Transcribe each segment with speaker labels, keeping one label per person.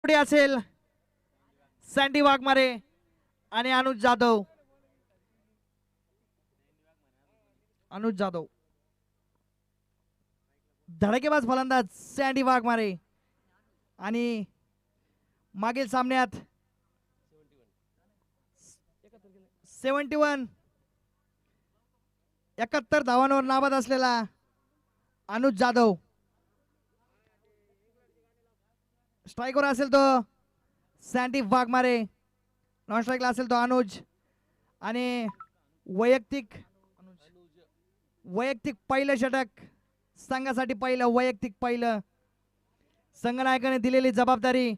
Speaker 1: पुढे असेल सँडी वाघमारे आणि अनुज जाधव. अनुज जाधव धडकेबाज फलंदाज सँडी वाघमारे. आणि मागील सामन्यात 71 धावांवर नाबाद असलेला अनुज जाधव. स्ट्राईकवर असेल तो सँडी वाघमारे, नॉन स्ट्राईकला असेल तो अनुज. आणि वैयक्तिक वैयक्तिक पहिलं षटक संघासाठी पहिलं वैयक्तिक पहिलं. संघनायकाने दिलेली जबाबदारी.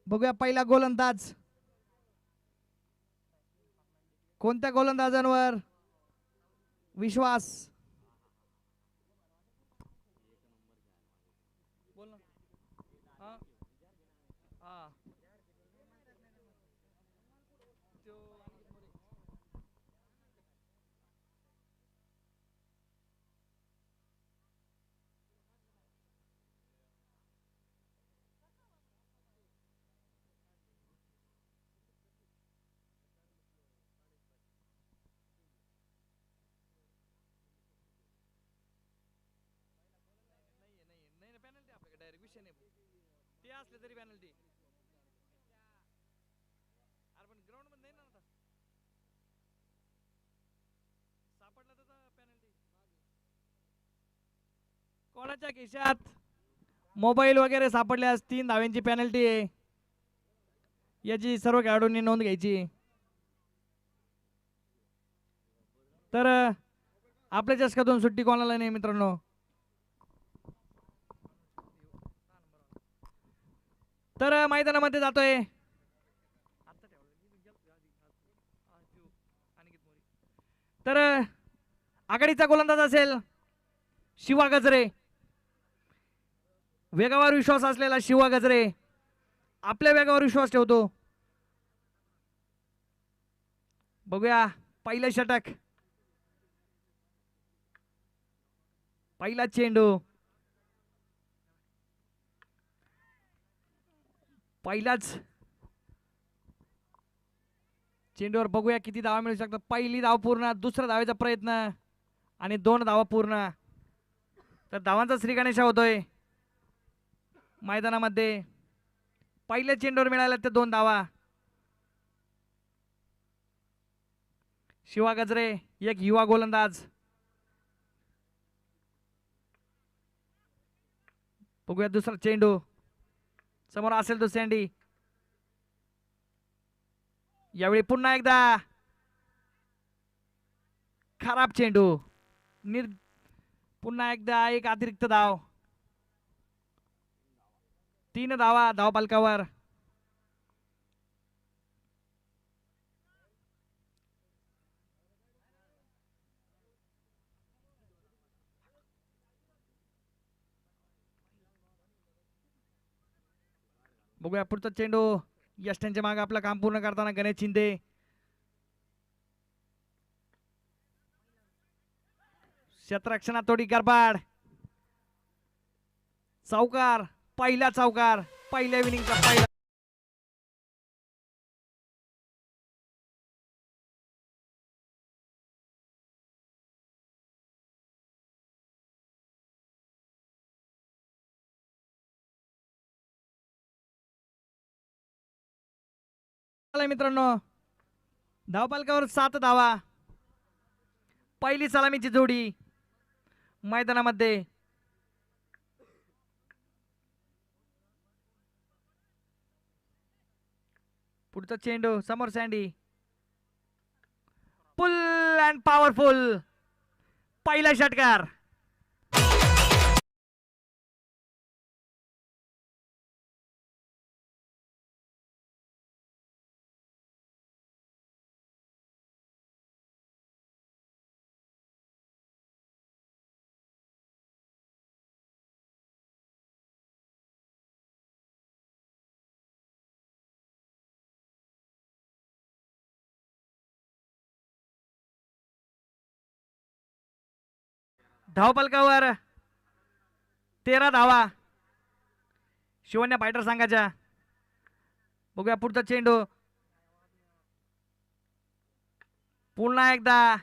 Speaker 1: बघूया पहिला गोलंदाज कोणत्या गोलंदाजांवर विश्वास. ते असले तरी पेनल्टी. अरे पण ग्राउंड मध्ये नाही ना आता सापडला तर पेनल्टी. कोणाच्या खिशात मोबाईल वगैरे सापडल्यास 3 धाव्यांची पेनल्टी आहे. याची सर्व खेळाडूंनी नोंद घ्यायची. तर आपल्या चषकातून सुट्टी कोणाला नाही मित्रांनो. तर मैदानामध्ये जातोय तर आघाडीचा गोलंदाज असेल शिवा गजरे. वेगावर विश्वास असलेला शिवा गजरे आपल्या वेगावर विश्वास ठेवतो. बघूया पहिलं षटक पहिला चेंडू पहिलाच चेंडूवर. बघूया किती धावा मिळू शकतात. पहिली धाव पूर्ण, दुसरा धावेचा प्रयत्न आणि 2 धावा पूर्ण. तर धावांचा श्रीगणेशा होतोय मैदानामध्ये. पहिल्या चेंडूवर मिळाल्या त्या 2 धावा. शिवा गजरे एक युवा गोलंदाज. बघूया दुसरा चेंडू समोर असेल तो सँडी. यावेळी पुन्हा एकदा खराब चेंडू. पुन्हा एकदा एक अतिरिक्त धाव. 3 धावा धावपालकावर. बघूया पुढचा चेंडू. यष्ट्यांच्या मागे आपलं काम पूर्ण करताना गणेश शिंदे. क्षेत्ररक्षणात थोडी गडबड. चौकार पहिला चौकार पहिल्या विनिंगचा पहिला. मित्रांनो धावपालकावर 7 धावा. पहिली सलामीची जोडी मैदानामध्ये. पुढचा चेंडू समोर सँडी. फुल अँड पॉवरफुल पहिला षटकार. धावपलकावर 13 धावा शिवन्या फायटर संघाच्या. बघूया पुढचा चेंडू. पुन्हा एकदा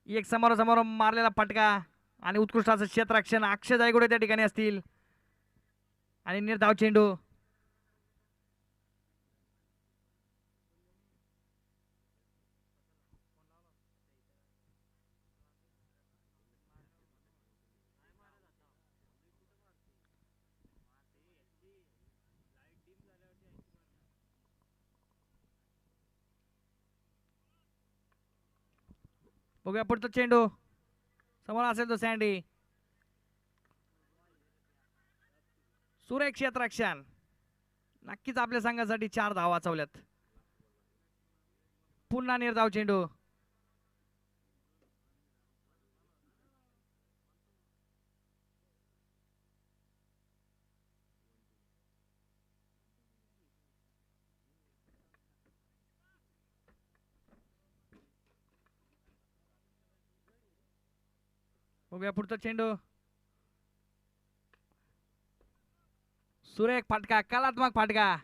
Speaker 1: एक समोरासमोर मारलेला फटका आणि उत्कृष्ट असं क्षेत्ररक्षण. अक्षय जायगुडे त्या ठिकाणी असतील आणि निर्धाव चेंडू. बघूया पुढचा चेंडू. समोर असेल तो सँडी. सुरेख क्षेत्ररक्षण. नक्कीच आपल्या संघासाठी 4 धावा वाचवल्यात. पुन्हा निर्धाव चेंडू. बघूया पुढचा चेंडू. सुरेख फटका, कलात्मक फटका.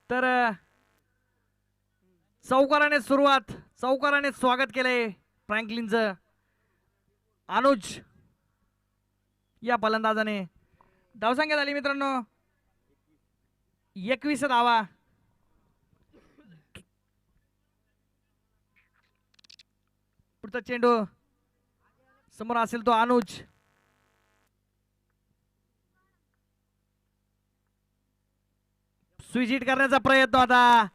Speaker 1: तर चौकाराने सुरुवात, चौकाराने स्वागत केलंय फ्रँकलिनचं. अनुज या फलंदाजाने. धावसंख्या झाली मित्रांनो 21 धावा. पुढचा चेंडू. समोर असेल तो अनुज. स्विच हिट करण्याचा प्रयत्न होता.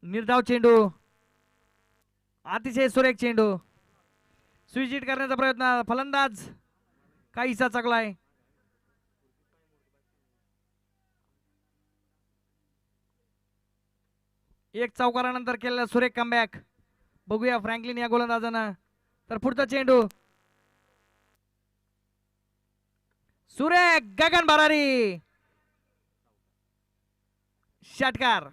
Speaker 1: निर्धाव चेंडू. अतिशय सुरेख चेंडू. स्विच हिट करण्याचा प्रयत्न. फलंदाज काहीसा चकलाय. एक चौकारानंतर केलेला सुरेख कमबॅक. बघूया फ्रँकलिन या गोलंदाजानं. तर पुढचा चेंडू. सुरेख गगन भरारी षटकार.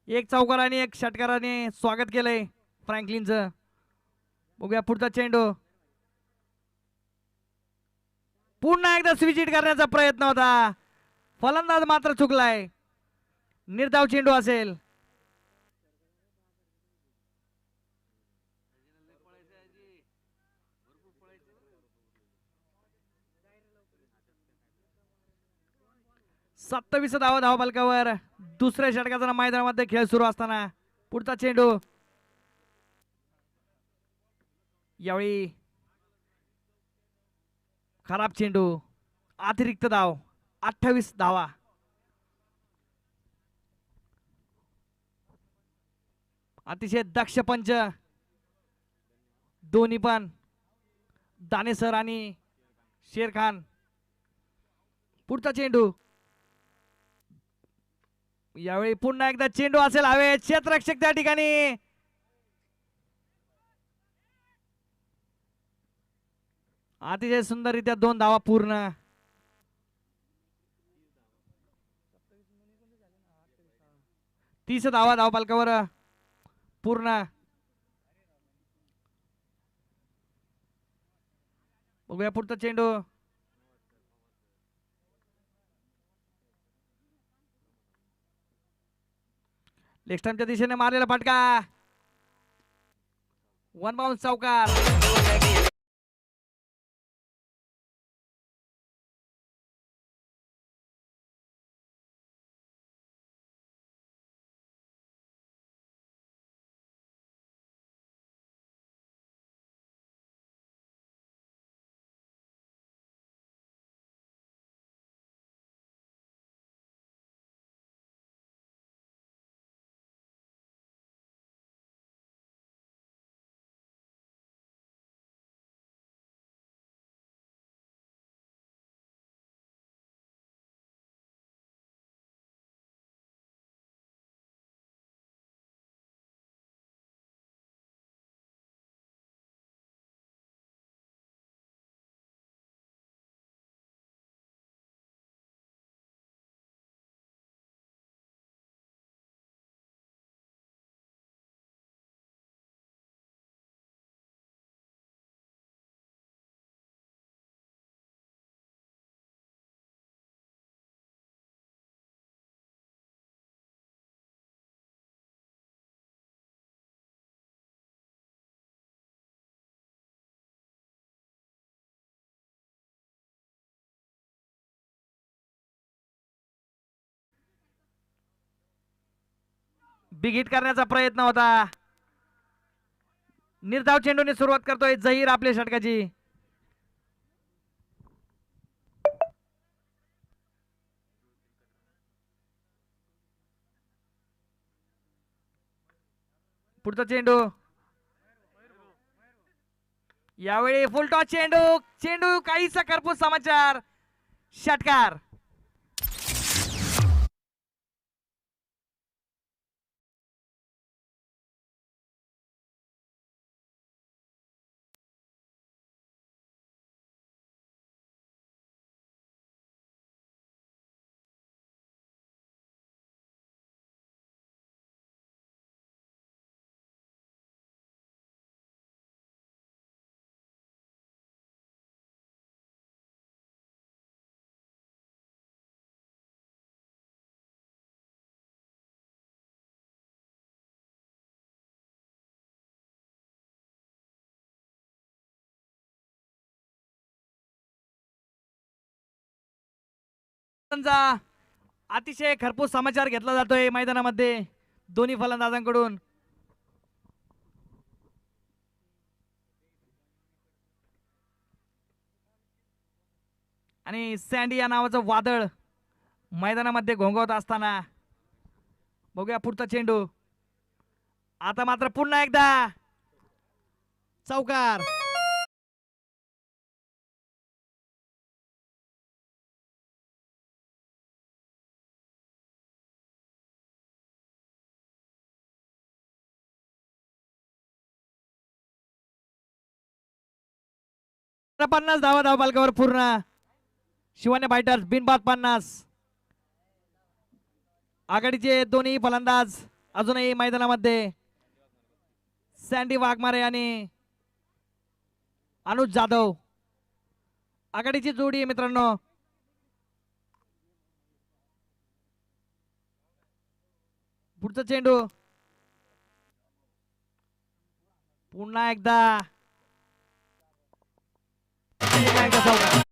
Speaker 1: एक चौकाराने एक षटकाराने स्वागत केलंय फ्रँकलिनचं. बघूया पुढचा चेंडू. पुन्हा एकदा स्विच हिट करण्याचा प्रयत्न होता. फलंदाज मात्र चुकलाय. निर्धाव चेंडू असेल. सत्तावीस धावा धावफलकावर. दुसऱ्या षटकाचा मैदानामध्ये खेळ सुरू असताना पुढचा चेंडू. यावेळी खराब चेंडू. अतिरिक्त धाव 28 धावा. अतिशय दक्ष पंच दोन्ही पण दानेसर आणि शेरखान. पुढचा चेंडू. यावेळी पुन्हा एकदा चेंडू असेल हवेत. क्षेत्ररक्षक त्या ठिकाणी. अतिशय सुंदररित्या 2 धावा पूर्ण. तीस धावा धावफलकावर पूर्ण. बघूया पुढचा चेंडू. लेग स्टंपच्या दिशेने मारलेला फटका. 1 बाउंस चौकार. बिग हिट करण्याचा प्रयत्न होता. निर्धाव चेंडूने सुरुवात करतोय जहीर आपल्या षटकाची. पुढचा चेंडू. यावेळी फुलटॉस चेंडू. चेंडू काहीसा खरपूस समाचार. षटकार. अतिशय खरपूस समाचार घेतला जातोय मैदानामध्ये दोन्ही फलंदाजांकडून. आणि सँडी या नावाचं वादळ मैदानामध्ये घोंगवत असताना बघूया पुढचा चेंडू. आता मात्र पुन्हा एकदा चौकार. पन्नास धावा धावबालकावर पूर्ण. शिवाने फायटर्स बिनबाद 50. आघाडीचे दोन्ही फलंदाज अजूनही मैदानामध्ये. सँडी वाघमारे आणि अनुज जाधव आघाडीची जोडी आहे मित्रांनो. पुढचा चेंडू. पुन्हा एकदा चौकार.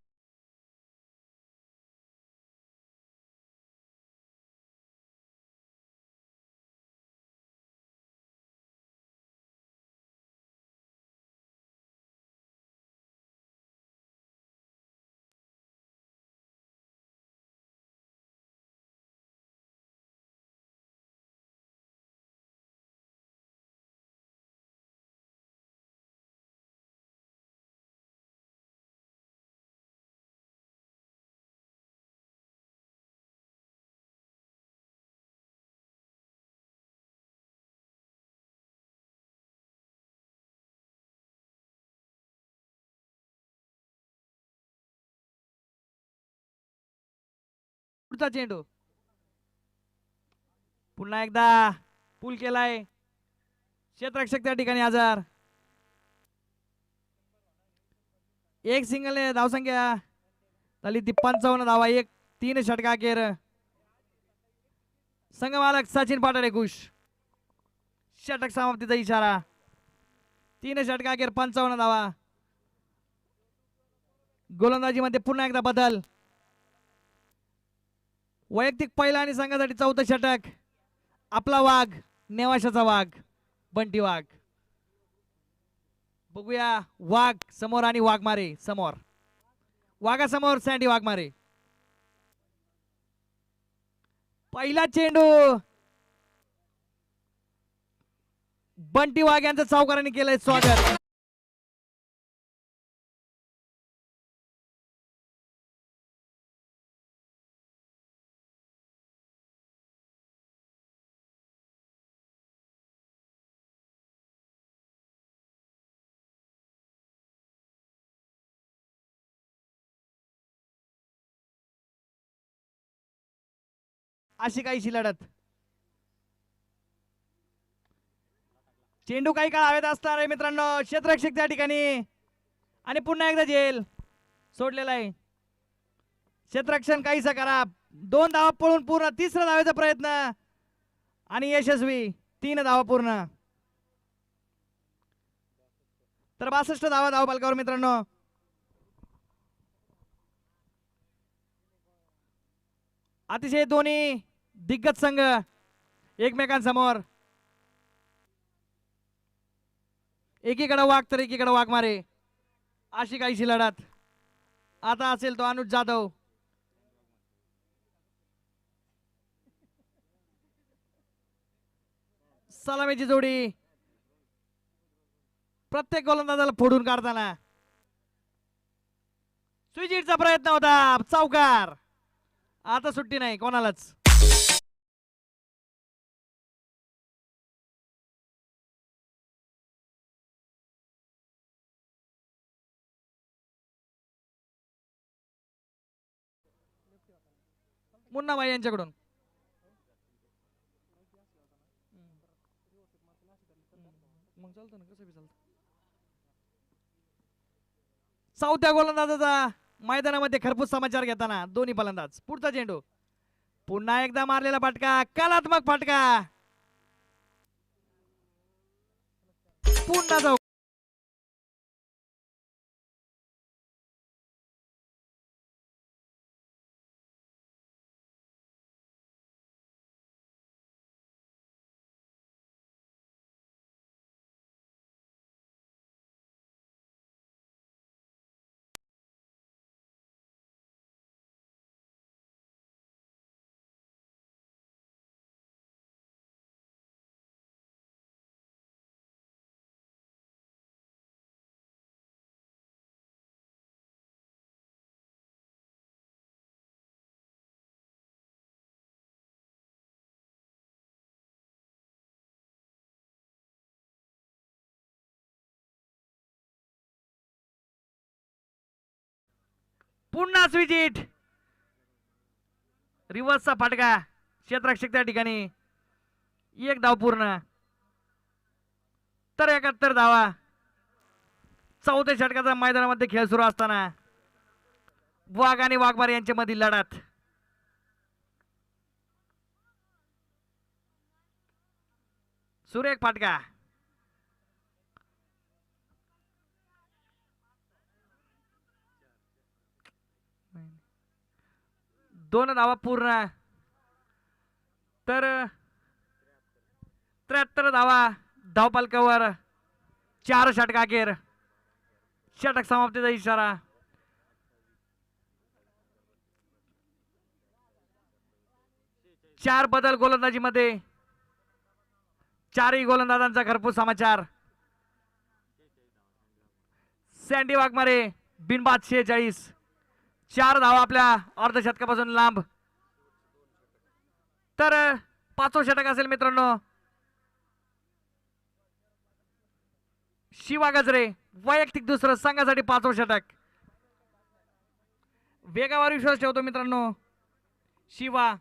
Speaker 1: पुढचा चेंडू. पुन्हा एकदा पूल केलाय. क्षेत्ररक्षक त्या ठिकाणी आजार. एक सिंगल धावसंख्या झाली ती 55 धावा. 3 षटका अखेर. संघमालक सचिन पाटोळे खुश. षटक समाप्तीचा इशारा. 3 षटका अखेर 55 धावा. गोलंदाजीमध्ये पुन्हा एकदा बदल. वैयक्तिक पहिला आणि संघासाठी 4थं षटक. आपला वाघ नेवाशाचा वाघ बंटी वाघ. बघूया वाघ समोर आणि वाघमारे समोर. वाघासमोर सँडी वाघमारे. पहिला चेंडू. बंटी वाघ यांचं चौकाराने केलंय स्वागत. अशी काहीशी लढत. चेंडू काही काळ हवेत असणार आहे मित्रांनो. क्षेत्ररक्षक त्या ठिकाणी आणि पुन्हा एकदा झेल सोडलेला आहे. क्षेत्ररक्षण काहीसा खराब. 2 धावा पळून पूर्ण. 3रा धावेचा प्रयत्न आणि यशस्वी. 3 धावा पूर्ण. तर 62 धावा धावबालकावर मित्रांनो. अतिशय दोन्ही दिग्गज संघ एकमेकांसमोर. एकीकडे वाघ तर एकीकडे वाघ मारे अशी काहीशी लढत. आता असेल तो अनुज जाधव. सलामीची जोडी प्रत्येक गोलंदाजाला फोडून काढताना स्विचिटचा प्रयत्न होता. चौकार. आता सुट्टी नाही कोणालाच. मुन्नाबाई यांच्याकडून मग चालतं ना कसं बी चालतं. चौथ्या गोलंदाजाचा मैदानामध्ये खरपूस समाचार घेताना दोन्ही फलंदाज. पुढचा चेंडू पुन्हा एकदा मारलेला फटका. कलात्मक फटका. पुन्हा जाऊ. पुन्हा स्विचिट. रिव्हर्सचा फटका. क्षेत्ररक्षक त्या ठिकाणी. एक धाव पूर्ण. तर 71 धावा. चौथ्या षटकाचा मैदानामध्ये खेळ सुरू असताना वाघ आणि वाघमारे यांच्या मधील लढत. सुरेख फटका. दोन धावा पूर्ण. तर 73 धावा धावपालकावर. 4 षटक अखेर. षटक समाप्तीचा इशारा. चार बदल गोलंदाजीमध्ये. चारही गोलंदाजांचा घरपोच समाचार. सँडी वाघमारे बिनबाद 46. 4 धावा आपल्या अर्धशतकापासून लांब. तर 5वं षटक असेल मित्रांनो. शिवा गजरे वैयक्तिक दुसरं संघासाठी 5वं षटक. वेगावर विश्वास ठेवतो मित्रांनो. शिवा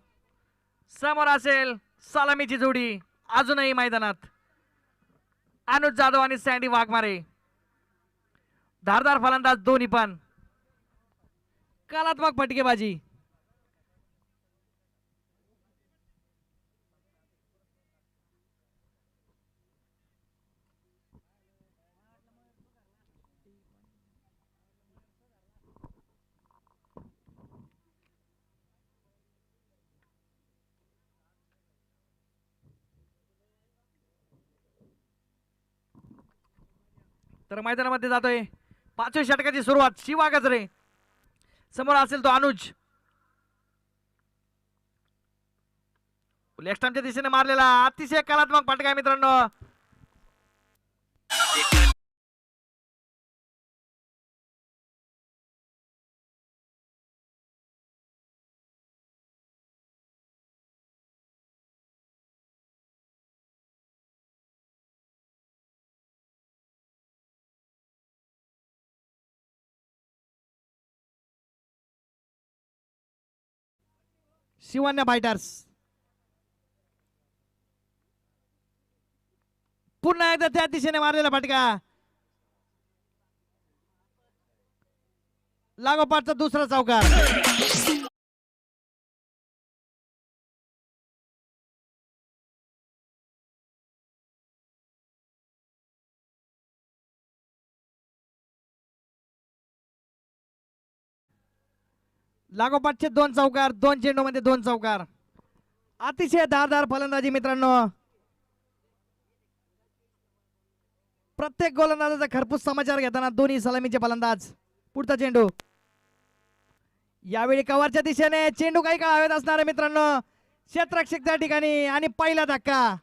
Speaker 1: समोर असेल सलामीची जोडी अजूनही मैदानात. अनुज जाधव आणि सँडी वाघमारे. धारदार फलंदाज दोन्ही पण. कलात्मक फटकेबाजी. तर मैदानामध्ये जातोय 5व्या षटकाची सुरुवात. शिवा गजरे समोर असेल तो अनुज. लेफ्ट स्टंपच्या दिशेने मारलेला अतिशय कलात्मक फटका आहे मित्रांनो. शिवान्या फायटर्स. पुन्हा एकदा त्या दिशेने मारलेला फटका. लागोपाठचा दुसरा चौकार. लागोपाठचे 2 चौकार. 2 चेंडूमध्ये 2 चौकार. अतिशय धारदार फलंदाजी मित्रांनो. प्रत्येक गोलंदाजाचा खरपूस समाचार घेताना दोन्ही सलामीचे फलंदाज. पुढचा चेंडू यावेळी कव्हरच्या दिशेने, चेंडू काही काळ हवेत असणार आहे मित्रांनो. क्षेत्ररक्षक त्या ठिकाणी आणि पहिला धक्का.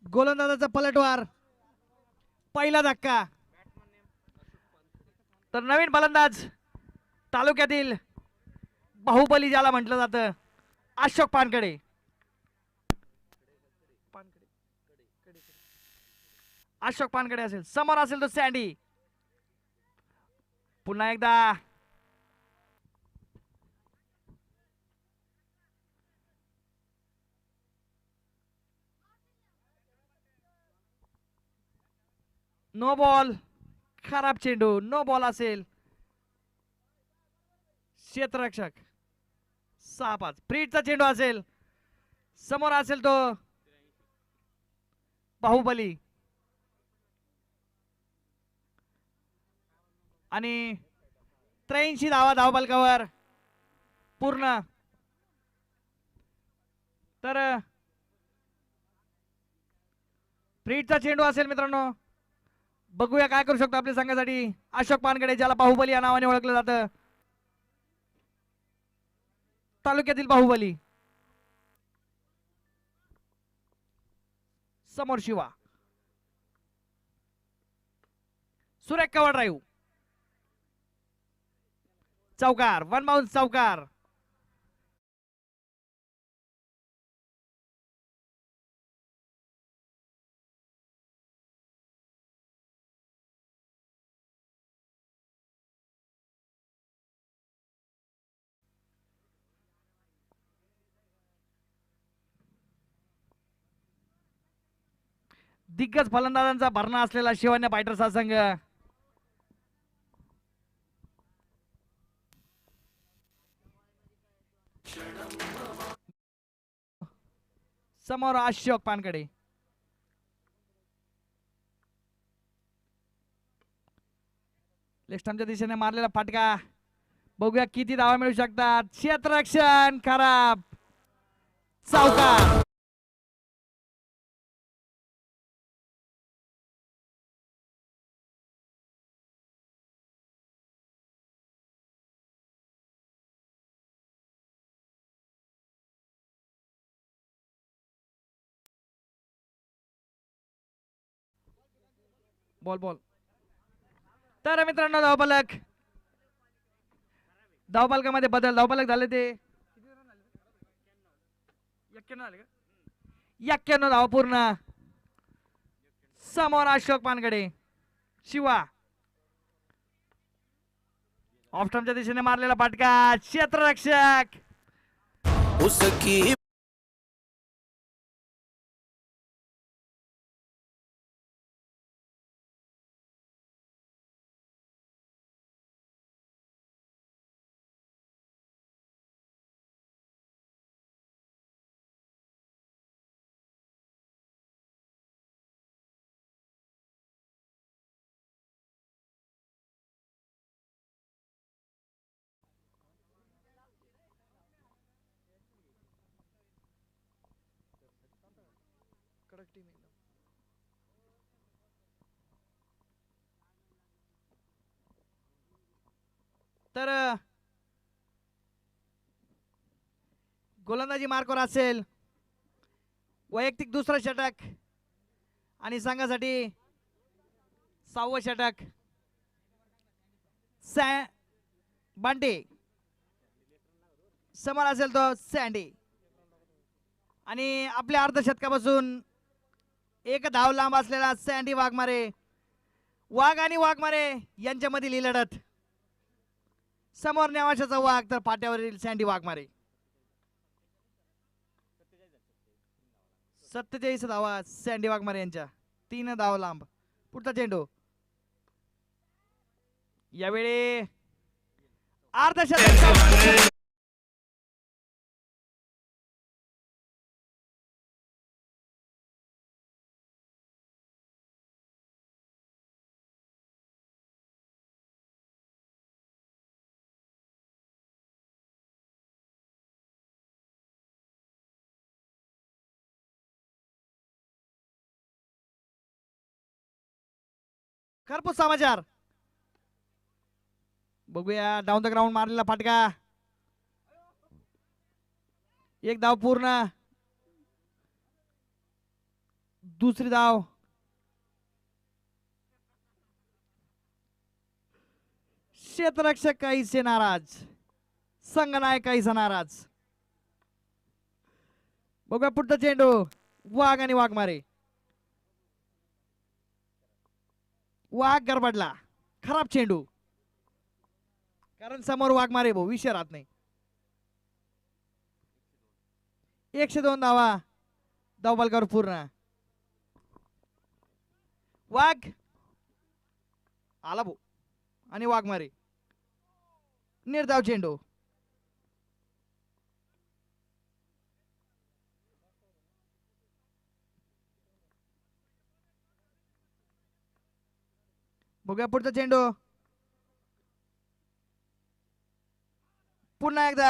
Speaker 1: गोलंदाजाचा पलटवार, पहिला धक्का. तर नवीन फलंदाज तालुक्यातील बाहुबली ज्याला म्हटलं जातं, अशोक पानकडे. अशोक पानकडे असेल, समोर असेल तो सँडी. पुन्हा एकदा नो बॉल, खराब चेंडू. नो बॉल असेल. क्षेत्ररक्षक 6-5. फ्रीटचा चेंडू असेल, समोर असेल तो बाहुबली. आणि 83 धावा धावफलकावर पूर्ण. तर फ्रीटचा चेंडू असेल मित्रांनो. बघूया काय करू शकतो आपल्या संघासाठी अशोक पानकडे, ज्याला बाहुबली या नावाने ओळखलं जातं, तालुक्यातील बाहुबली. समोर शिवा. सुरेख कव्हर ड्राईव्ह, चौकार. वन बाउन्स चौकार. दिग्गज फलंदाजांचा भरणा असलेला शिवन्य फायटर्सचा संघ समोर अशोक पानकडे. लेफ्टच्या दिशेने मारलेला फाटका. बघूया किती धावा मिळू शकतात. क्षेत्ररक्षण खराब, चौकार. Ball ball. तर मित्रांनो धावफलक, धावफलकामध्ये बदल. धावफलक झाले ते 91 धावा पूर्ण. समोर अशोक पानकडे, शिवा. ऑफ स्टंपच्या दिशेने मारलेला फाटका. क्षेत्ररक्षक
Speaker 2: उसकी
Speaker 1: तर गोलंदाजी मार्कवर असेल. वैयक्तिक दुसरं षटक आणि संघासाठी 6वं षटक. बांटे. समोर असेल तो सँडी. आणि आपल्या अर्धशतकापासून एक धाव लांब असलेला सँडी वाघमारे. वाघ आणि वाघमारे यांच्यामधील ही लढत. समोर नेवाशाचा वाघ, तर फाट्यावरील सँडी वाघमारे. 47 धावा सँडी वाघमारे यांच्या, 3 धाव लांब. पुढचा चेंडू यावेळी अर्धशतक खरपूस समाचार बघूया. डाऊन द ग्राउंड मारलेला फाटका. एक धाव पूर्ण. दुसरी धाव. क्षेत्ररक्षक काहीसे नाराज. संघनायक काहीसा नाराज. बघूया पुढचा चेंडू. वाघ आणि वाघमारे. वाघ गरबडला. खराब चेंडू. कारण समोर वाघमारे भाऊ विषय राहत नाही. 102 धावा. धावबालकावर पूर्ण. वाघ आला भाऊ आणि वाघमारे. निर्धाव चेंडू. बघूया पुढचा चेंडू. पुन्हा एकदा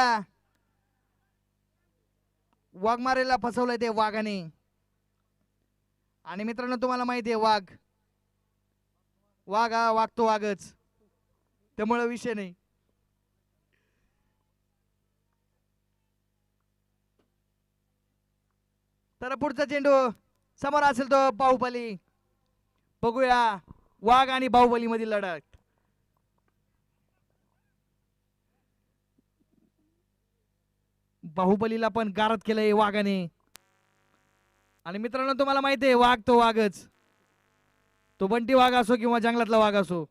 Speaker 1: वाघमारेला फसवलंय ते वाघाने. आणि मित्रांनो तुम्हाला माहिती आहे वाघ वाघ हा वागतो वाघच. त्यामुळे विषय नाही. तर पुढचा चेंडू समोर असेल तो बाहुबली. बघूया वाघ आणि बाहुबली मधील लढत. बाहुबलीला पण गारद केलंय वाघाने. आणि मित्रांनो तुम्हाला माहिती आहे वाघ तो वाघच. तो बंटी वाघ असो किंवा जंगलातला वाघ असो.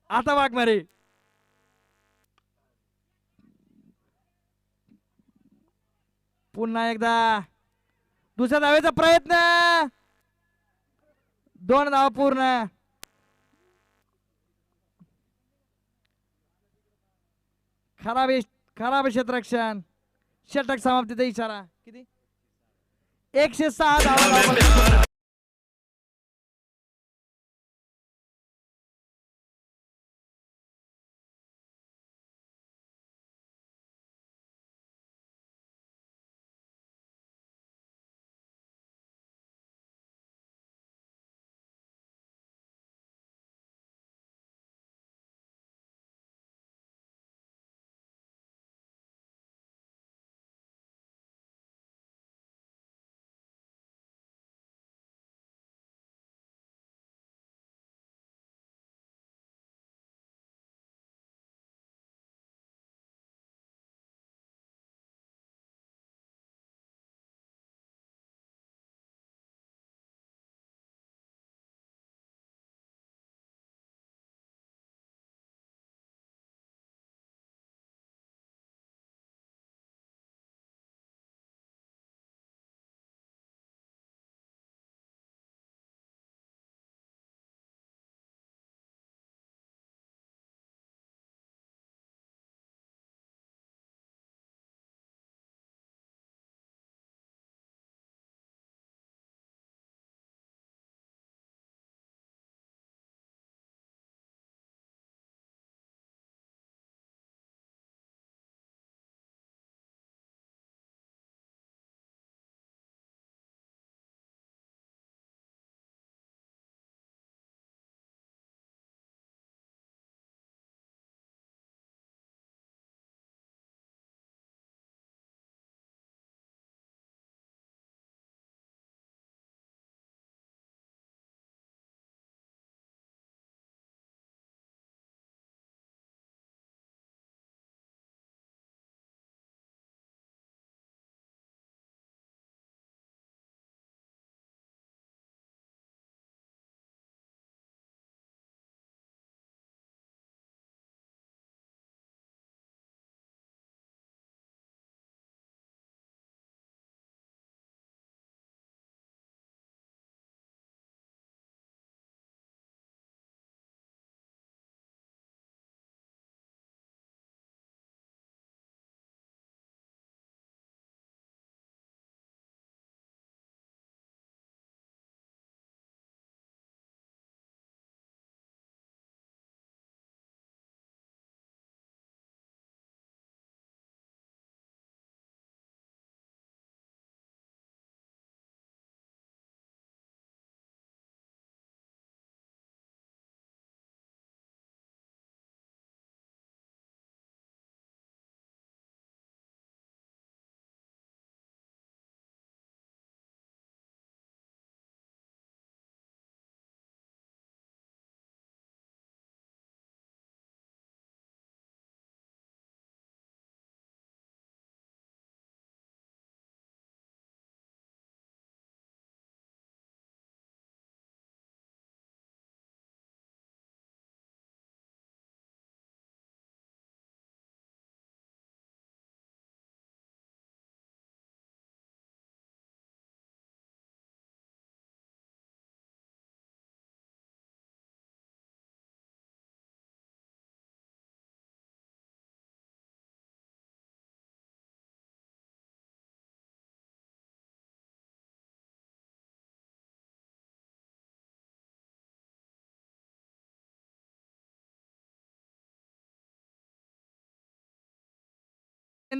Speaker 1: आता वाघमारे. पुन्हा एकदा दुसऱ्या धावेचा प्रयत्न. 2 धावा पूर्ण. खराब क्षेत्ररक्षण. षटक समाप्तीचा इशारा. किती 106 धावा.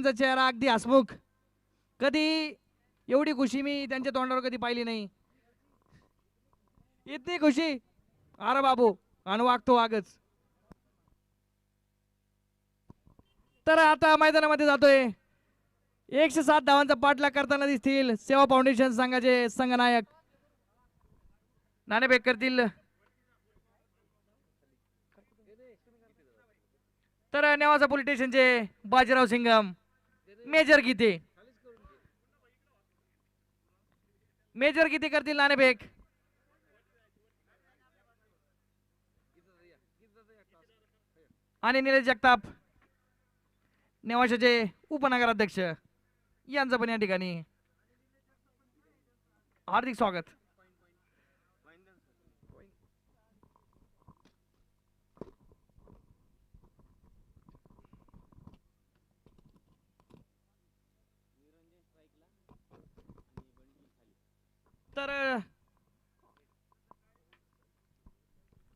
Speaker 1: त्यांचा चेहरा अगदी हसमुख. कधी एवढी खुशी मी त्यांच्या तोंडावर कधी पाहिली नाही. इतनी खुशी. अरे बाबू आणि वागतो वागच. तर आता मैदानामध्ये जातोय. 107 धावांचा पाठलाग करताना दिसतील सेवा फाउंडेशन संघाचे संघनायक नाणेफेक करतील. तर नेवासा पोलीस स्टेशनचे बाजीराव सिंगम मेजर गीते करतील नाणेफेक. आणि निलेश जगताप नेवाशाचे उपनगराध्यक्ष यांचं पण या ठिकाणी हार्दिक स्वागत. तर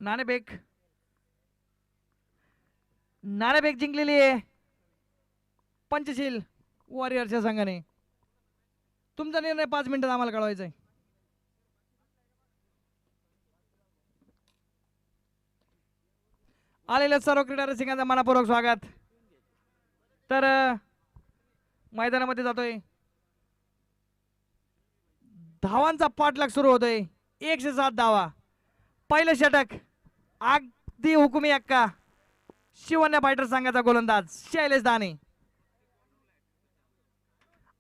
Speaker 1: नाणेफेक जिंकलेली आहे पंचशील वॉरियरच्या संघाने. तुमचा निर्णय 5 मिनिटात आम्हाला कळवायचा आहे. आलेल्या सर्व क्रीडा रसिकांचं मनापूर्वक स्वागत. तर मैदानामध्ये जातोय. धावांचा पाठलाग सुरू होतोय. 107 धावा. पहिलं षटक अगदी हुकुमी अक्का शिवन्य फायटर संघाचा गोलंदाज शैलेश दाने.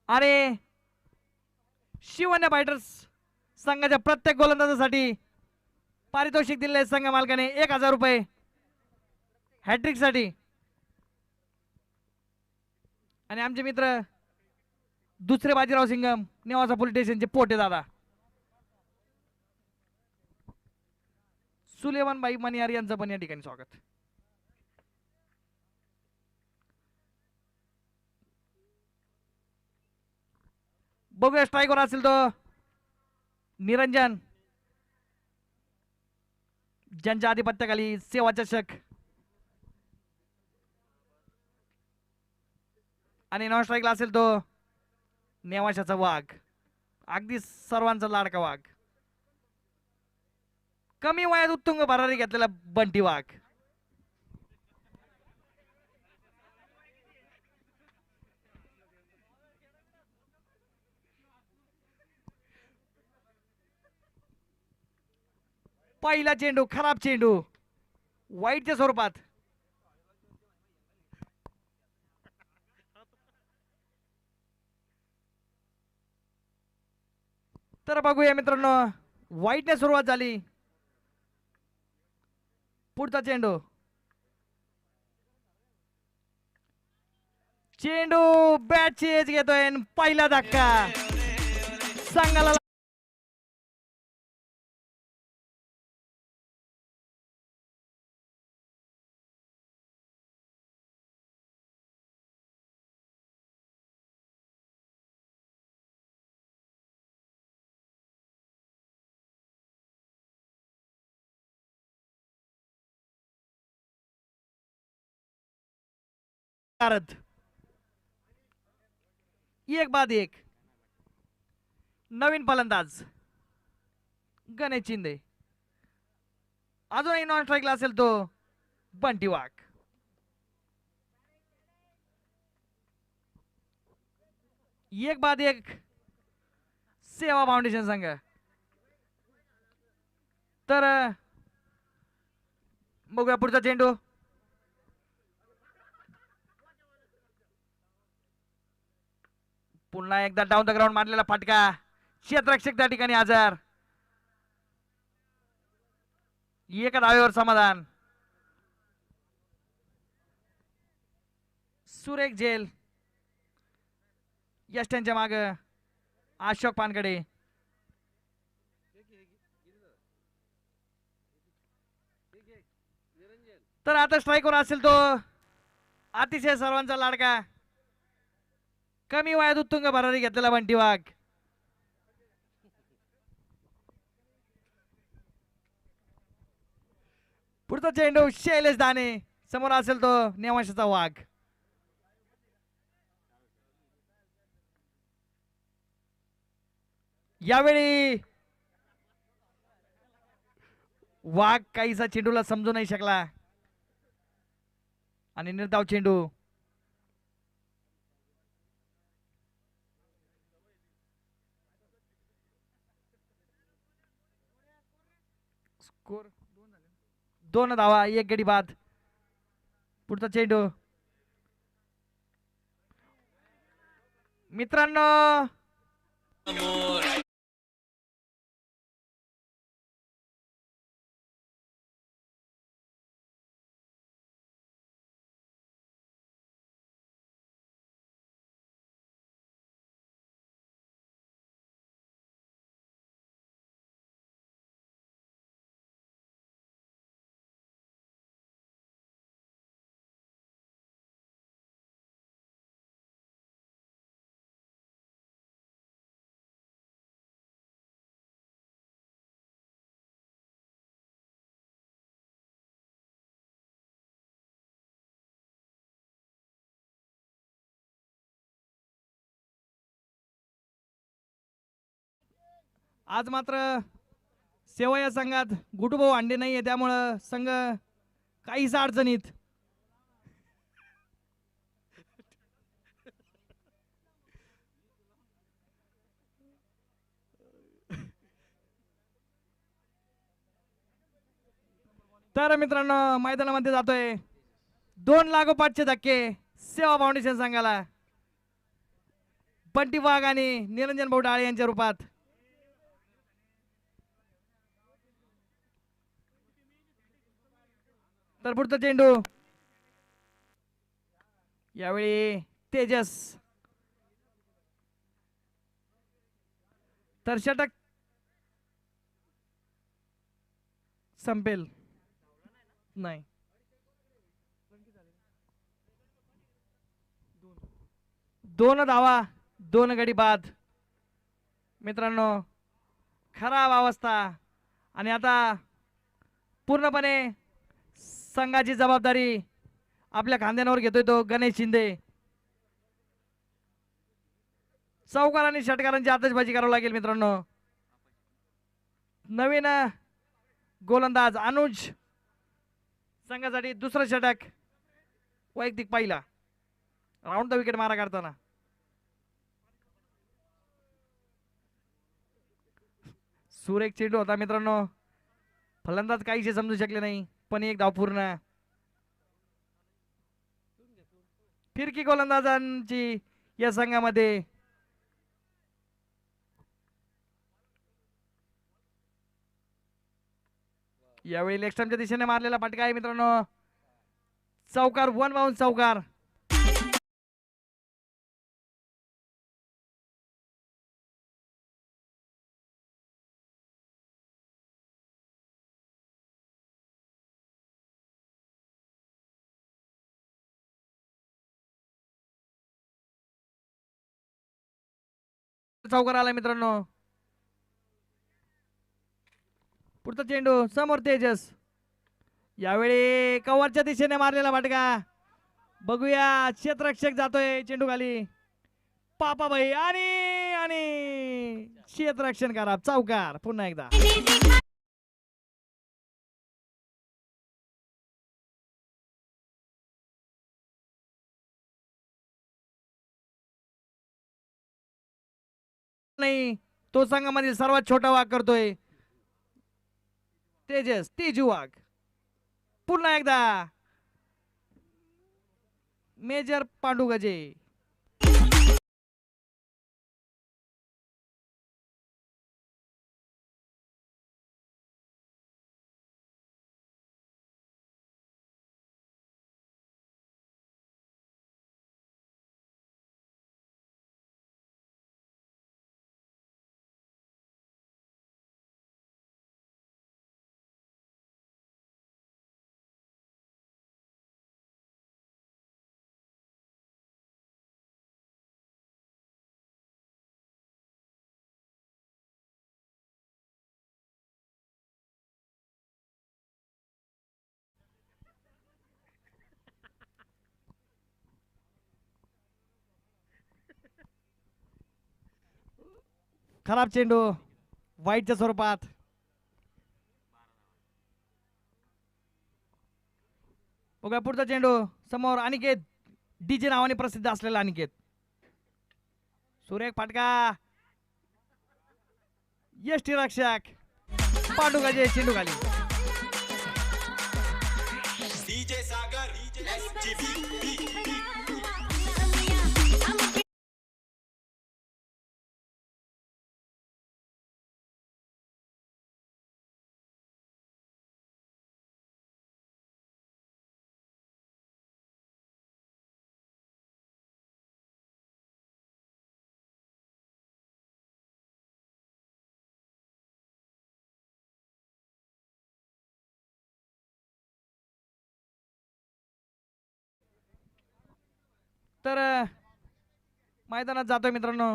Speaker 1: आणि शिवन्य फायटर्स संघाच्या प्रत्येक गोलंदाजासाठी पारितोषिक दिले संघ मालकाने 1000 रुपये हॅट्रिक साठी. आणि आमचे मित्र दुसरे बाजीराव सिंगम नेवासा पोलीस स्टेशनचे पोटे दादा सुलेमान भाई मनियार यांचं पण या ठिकाणी स्वागत. बघूया स्ट्राईकवर असेल तो निरंजन ज्यांच्या आधिपत्याखाली सेवा चषक आणि नॉन स्ट्राईकला असेल तो नेवाशाचा वाघ अगदी सर्वांचा लाडका वाघ कमी वयात उत्तुंग भरारी घेतलेला बंटी वाघ. पहिला चेंडू खराब चेंडू वाईटच्या स्वरूपात. तर बघूया मित्रांनो वाईटने सुरुवात झाली. पुढचा चेंडू बॅट चेज घेतोय. पहिला धक्का संघाला एक बाद एक. नवीन फलंदाज गणेश शिंदे. अजूनही नॉन स्ट्राईकला असेल तो बंटी वाघ. एक बाद एक सेवा फाउंडेशन संघ. तर बघूया पुढचा चेंडू पुन्हा एकदा डाऊन द ग्राउंड मारलेला फटका क्षेत्ररक्षक त्या ठिकाणी हजर. एका धावेवर समाधान. सुरेख झेल यष्ट्यांच्या माग अशोक पानकडे. तर आता स्ट्राईकवर असेल तो अतिशय सर्वांचा लाडका कमी वयात उत्तुंग भरारी घेतलेला बंटी वाघ. पुढचा चेंडू शैलेश दाने. समोर असेल तो नेवाशाचा वाघ. यावेळी वाघ काहीसा चेंडूला समजू नाही शकला आणि निर्धाव चेंडू. स्कोर 2 धावा, 1 गडी बाद. पुढचा चेंडू मित्रांनो. आज मात्र सेवा या संघात गुटुभाऊ अंडे नाहीये, त्यामुळं संघ काहीसा अडचणीत. तर मित्रांनो मैदानामध्ये जातोय 2 लागोपाठचे धक्के सेवा फाउंडेशन संघाला बंटी वाघ आणि निरंजन भाऊ डाळे यांच्या रूपात. तर पुढचा चेंडू यावेळी तेजस. तर षटक संपेल नाही. 2 धावा, 2 गडी बाद. मित्रांनो खराब अवस्था आणि आता पूर्णपणे संघाची जबाबदारी आपल्या खांद्यावर घेतोय तो गणेश शिंदे. चौकार आणि षटकारांची आतषबाजी करावी लागेल मित्रांनो. नवीन गोलंदाज अनुज संघासाठी दुसरं षटक वैयक्तिक पहिला राऊंड द विकेट मारा करताना. सुरेख चेंडू होता मित्रांनो, फलंदाज काहीशी समजू शकले नाही, पण 1 धाव पूर्ण. फिरकी गोलंदाजांची या संघामध्ये यावेळी लेग स्टंपच्या दिशेने मारलेला फटका आहे मित्रांनो. चौकार, 1 बाउंस चौकार. चौकार आला मित्रांनो. पुढचा चेंडू समोर तेजस. यावेळी कव्हरच्या दिशेने मारलेला फटका. बघूया क्षेत्ररक्षक जातोय चेंडू खाली. पापाबाई आणि आणि क्षेत्ररक्षण करा. चौकार पुन्हा एकदा. नाही, तो संघामधील सर्वात छोटा वाघ करतोय तेजस तेजू वाघ. पुन्हा एकदा मेजर पांडुगजे. खराब चेंडू वाईटच्या स्वरूपात. बघा पुढचा चेंडू समोर अनिकेत डीजे नावाने प्रसिद्ध असलेला अनिकेत. सुरेख फाटका यष्टी रक्षक पांडुगाचे चेंडू खाली. तर मैदानात जातोय मित्रांनो.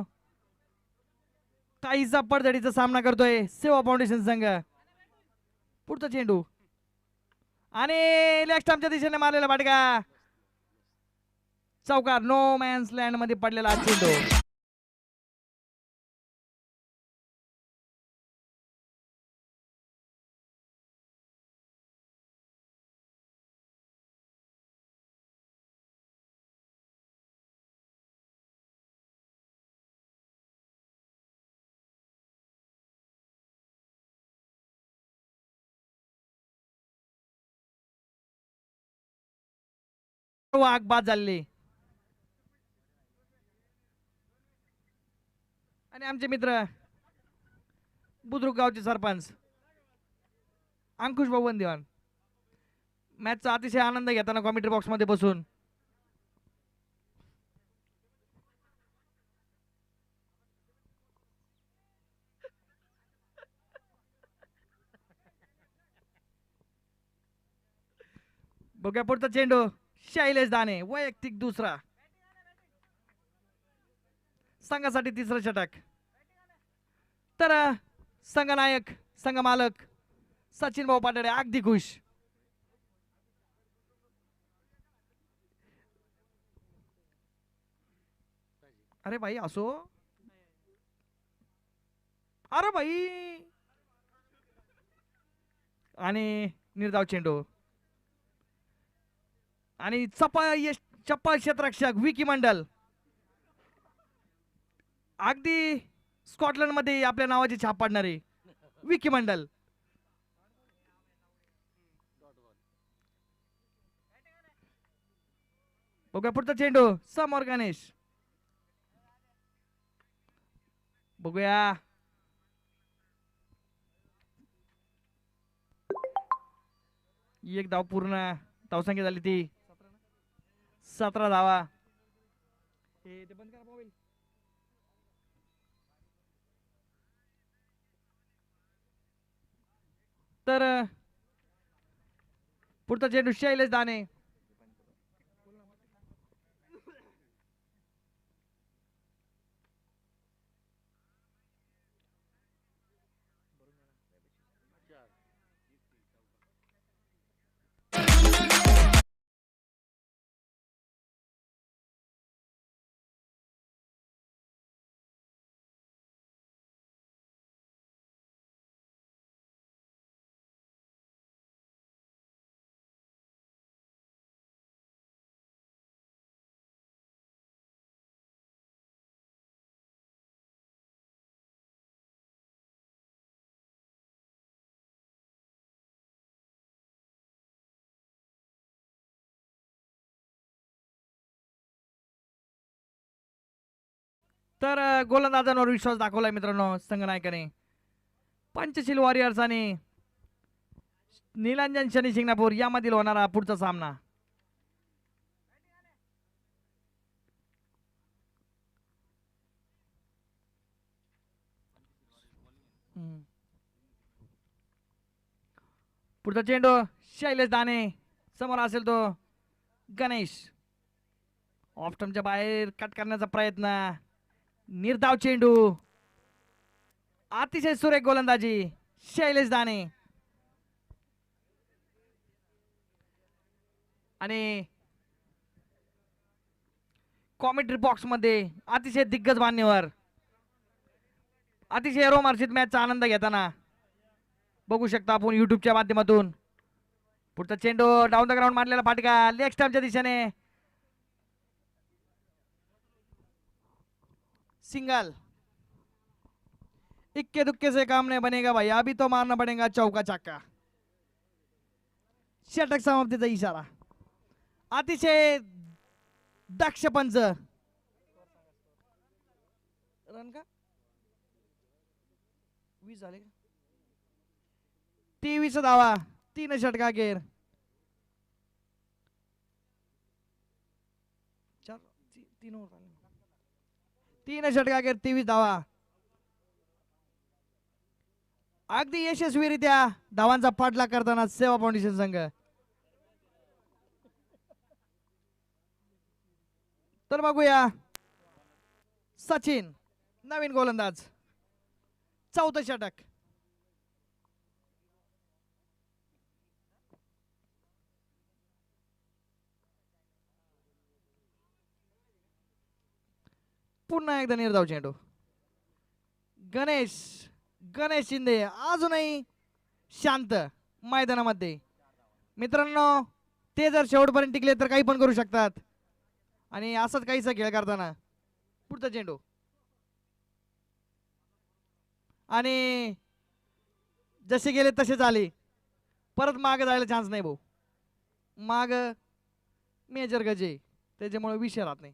Speaker 1: काहीसा पडझडीचा सामना करतोय सेवा फाउंडेशन संघ. पुढचा चेंडू आणि लेग स्टंपच्या दिशेने मारलेला फाटका. चौकार नो मॅन्स लँड मध्ये पडलेला हा चेंडू. वाघ बाद झाले. आणि आमचे मित्र बुद्रुक गावचे सरपंच अंकुश भाऊ वंदिवान मॅचचा अतिशय आनंद घेताना कॉमेंट्री बॉक्स मध्ये बसून. बघूया पुढचा चेंडू शैलेश दाने वैयक्तिक दुसरा. संघासाठी तिसरं षटक. तर संघनायक संघ मालक सचिन भाऊ पाटोळे अगदी खुश. अरे भाई असो. अरे भाई आणि निर्धाव चेंडू आणि चप्पल क्षेत्ररक्षक विकी मंडल अगदी स्कॉटलंड मध्ये आपल्या नावाची छाप पाडणारे विकी मंडल. बघूया पुढचा चेंडू समोर गणेश. बघूया एक धाव पूर्ण धावसंख्या झाली ती 17 धावा. ते बंद करा मोबाईल. तर पुढचा चेंडू शैलेश दाने. तर गोलंदाजांवर विश्वास दाखवलाय मित्रांनो संघनायकाने. पंचशील वॉरियर्स आणि निलांजन शनी शिंगणापूर यामधील होणारा पुढचा सामना. पुढचा चेंडू शैलेश दाने समोर असेल तो गणेश. ऑफ स्टंपच्या बाहेर कट करण्याचा प्रयत्न. निर्धाव चेंडू अतिशय सुरेख गोलंदाजी शैलेश दाने. आणि कॉमेंट्री बॉक्स मध्ये अतिशय दिग्गज मान्यवर अतिशय रोमांचित मॅचचा आनंद घेताना बघू शकता आपण युट्यूबच्या माध्यमातून. पुढचा चेंडू डाऊन द ग्राउंड मारलेला फाटका लेग स्टंपच्या दिशेने सिंगल. इक्के दुक्के से काम नहीं बनेगा भाई, अभी तो मारना पड़ेगा चौका छक्का. षटक समाप्तीचा इशारा. अतिशय दक्ष पंच. रन का 20 झाले का? 23 धावा 3 षटका अखेर. 3 षटका अखेर 23 धावा. अगदी यशस्वीरित्या धावांचा पाठलाग करताना सेवा फाउंडेशन संघ. तर बघूया सचिन नवीन गोलंदाज. 4थं षटक. पुन्हा एकदा निर्धाव चेंडू. गणेश गणेश शिंदे अजूनही शांत मैदानामध्ये. मित्रांनो ते जर शेवटपर्यंत टिकले तर काही पण करू शकतात आणि असंच काहीसा खेळ करताना पुढचा चेंडू आणि जसे गेले तसेच आले. परत मागे जायला चान्स नाही भाऊ. माग मेजर गजे त्याच्यामुळे विषय राहत नाही.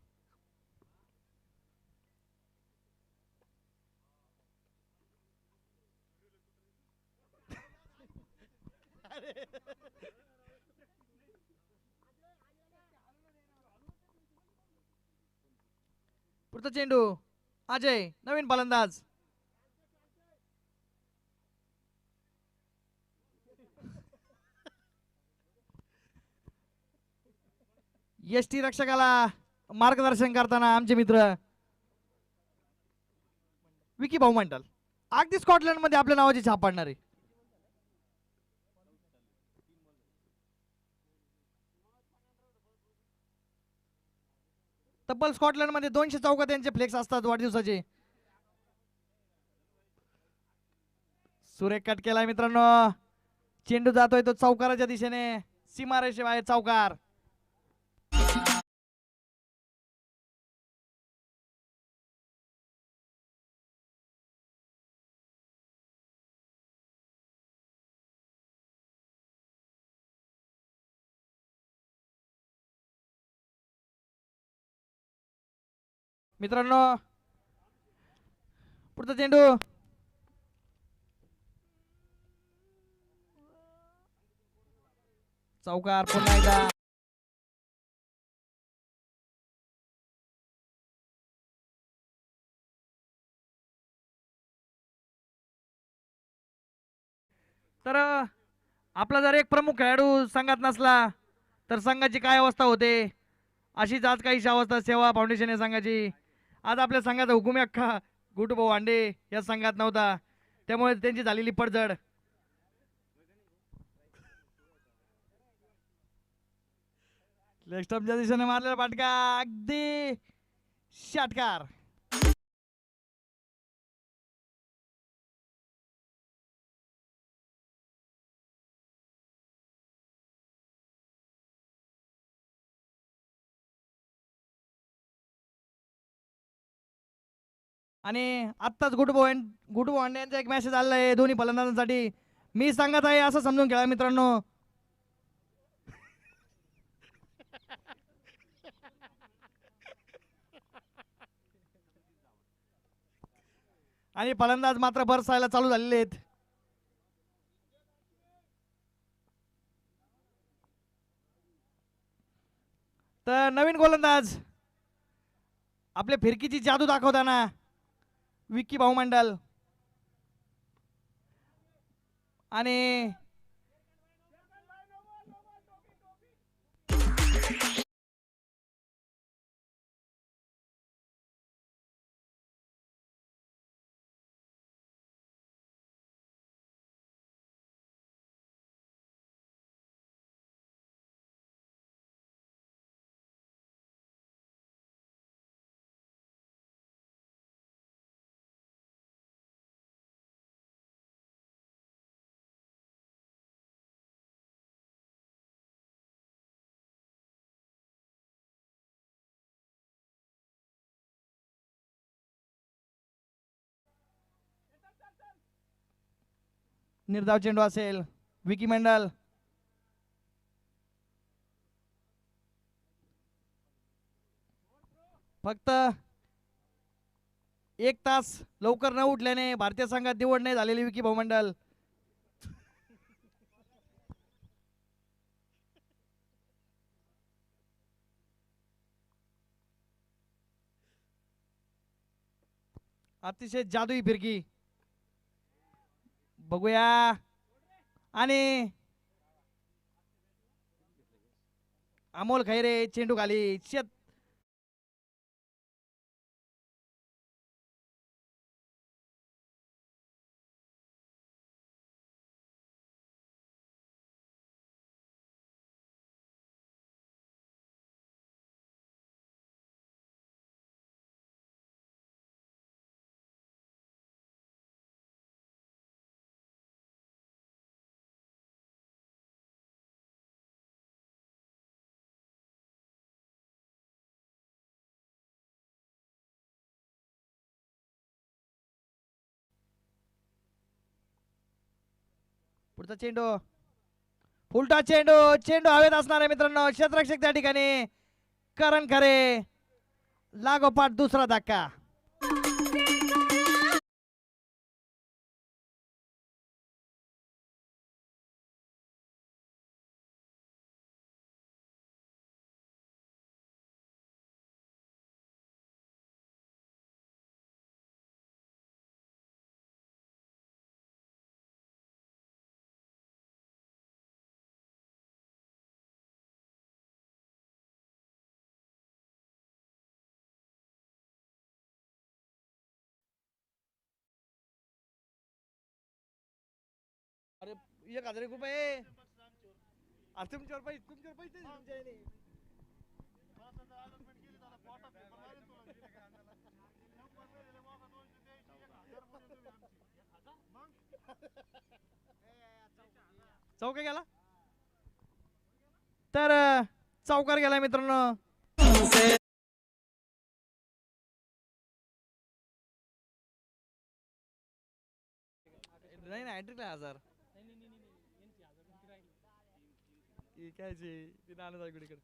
Speaker 1: पुढचा चेंडू अजय नवीन फलंदाज. यष्टी रक्षकाला मार्गदर्शन करताना आमचे मित्र विकी भाऊ मंडल. अगदी स्कॉटलंड मध्ये आपल्या नावाची छाप पाडणारे. तब्बल स्कॉटलंड मध्ये 200 चौका त्यांचे फ्लेक्स असतात वाढदिवसाचे. सुरेख कट केलाय मित्रांनो. चेंडू जातोय तो चौकाराच्या दिशेने. सीमारेषेबाहेर चौकार. मित्रांनो पुढचा चेंडू चौकार. पुन्हा एकदा तर आपला जर एक प्रमुख खेळाडू संघात नसला तर संघाची काय अवस्था होते अशीच आज काहीशी अवस्था सेवा फाउंडेशन या संघाची. आज आपल्या संघाचा हुकुमी अख्खा गुटुभाऊ हांडे या संघात नव्हता त्यामुळे त्यांची झालेली पडझड. लेग स्टंपच्या दिशेने मारलेला फाटका अगदी षटकार. आणि आत्ताच गुटुभाऊ हांडे यांचा एक मेसेज आलेला आहे दोन्ही फलंदाजांसाठी. मी सांगत आहे असं समजून खेळा मित्रांनो. आणि फलंदाज मात्र बरसायला चालू झालेले आहेत. तर नवीन गोलंदाज आपल्या फिरकीची जादू दाखवताना विक्की भाऊ मंडल आणि निर्धाव चेंडू असेल. विकी मंडल फक्त 1 तास लवकर न उठल्याने भारतीय संघात निवड नाही झालेली विकी भाऊ मंडल. अतिशय जादुई फिरकी बघूया. आणि अमोल खैरे चेंडू खाली. पुढचा चेंडू फुलटा चेंडू. चेंडू हवेत असणार आहे मित्रांनो. क्षेत्ररक्षक त्या ठिकाणी करण खरे. लागोपाठ दुसरा धक्का. अरे 1,000 रुपये. अरे तुमच्यावर पैसे चौका गेला. तर चौकार गेला मित्रांनो. नाही ना हॅट्रिक 1000. काय ते नाणं जागीकडे.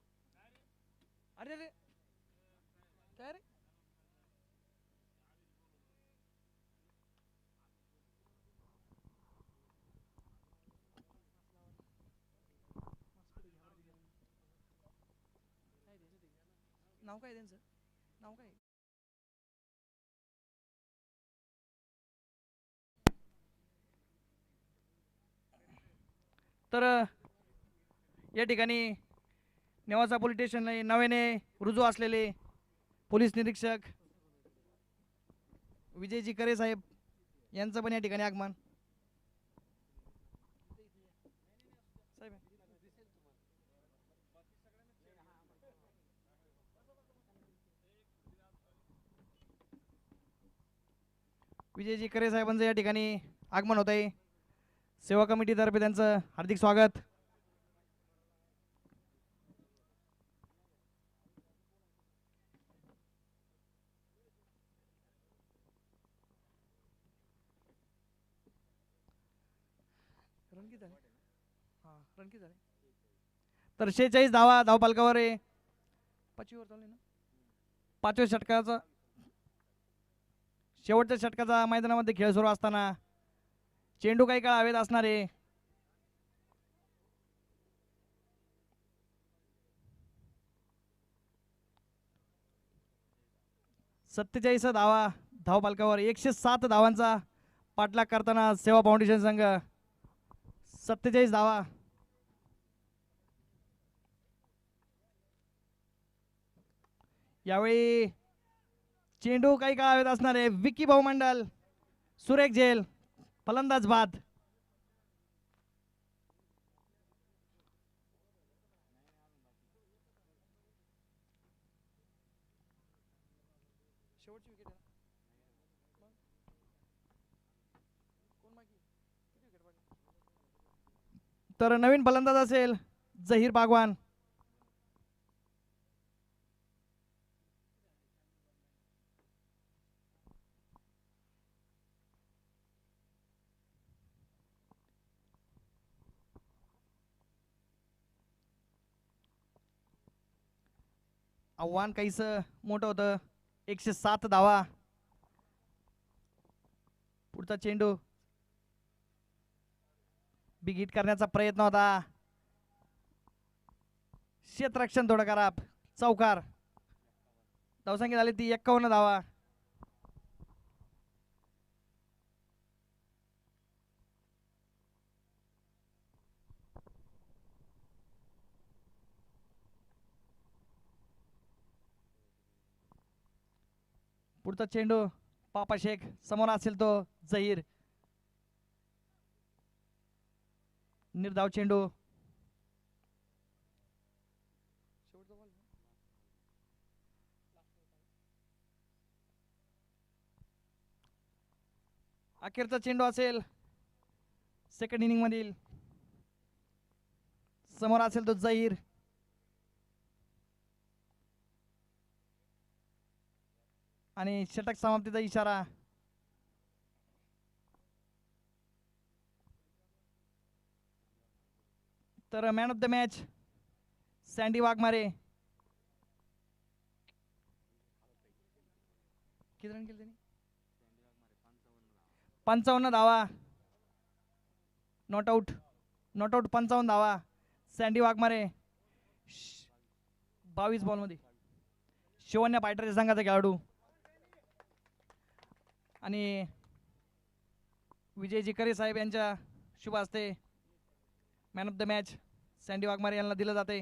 Speaker 1: अरे अरे काय रे. नाव काय त्यांचं नाव काय. तर या ठिकाणी नेवासा पोलीस स्टेशनला नव्याने रुजू असलेले पोलीस निरीक्षक विजयजी करे साहेब यांचं पण या ठिकाणी आगमन. साहेब विजयजी करे साहेबांचं या ठिकाणी आगमन होत आहे. सेवा कमिटीतर्फे त्यांचं हार्दिक स्वागत. तर 46 धावा धावपालकावर आहे. 5वीवर चालू आहे ना. 5व्या षटकाचा शेवटच्या षटकाचा मैदानामध्ये खेळ सुरू असताना चेंडू काही काळ हवेत असणार आहे. सत्तेचाळीस धावा धावपालकावर. 107 धावांचा पाठलाग करताना सेवा फाउंडेशन संघ. 47 धावा. यावेळी चेंडू काही काळ हवेत असणार आहे. विकी भाऊ मंडल सुरेख झेल फलंदाज बाद. तर नवीन फलंदाज असेल जहीर बागवान. आव्हान काहीस मोठं होतं. 107 धावा. पुढचा चेंडू बिग हिट करण्याचा प्रयत्न होता. क्षेत्ररक्षण थोडं खराब. चौकार. धावसंख्या झाली ती 51 धावा. पुढचा चेंडू पापा शेख. समोर असेल तो जहीर. निर्धाव चेंडू. अखेरचा चेंडू असेल सेकंड इनिंग मधील. समोर असेल तो जहीर. आणि षटक समाप्तीचा इशारा. तर man of the match sandy Waghmare. किती रन केले त्यांनी? 55 धावा. Not out. 55 धावा. सँडी वाघमारे 22 बॉलमध्ये. शिवन्या फायटरच्या संघाचा खेळाडू. आणि विजयजी करे साहेब यांच्या शुभ हस्ते man of the match sandy Waghmare यांना दिलं जाते.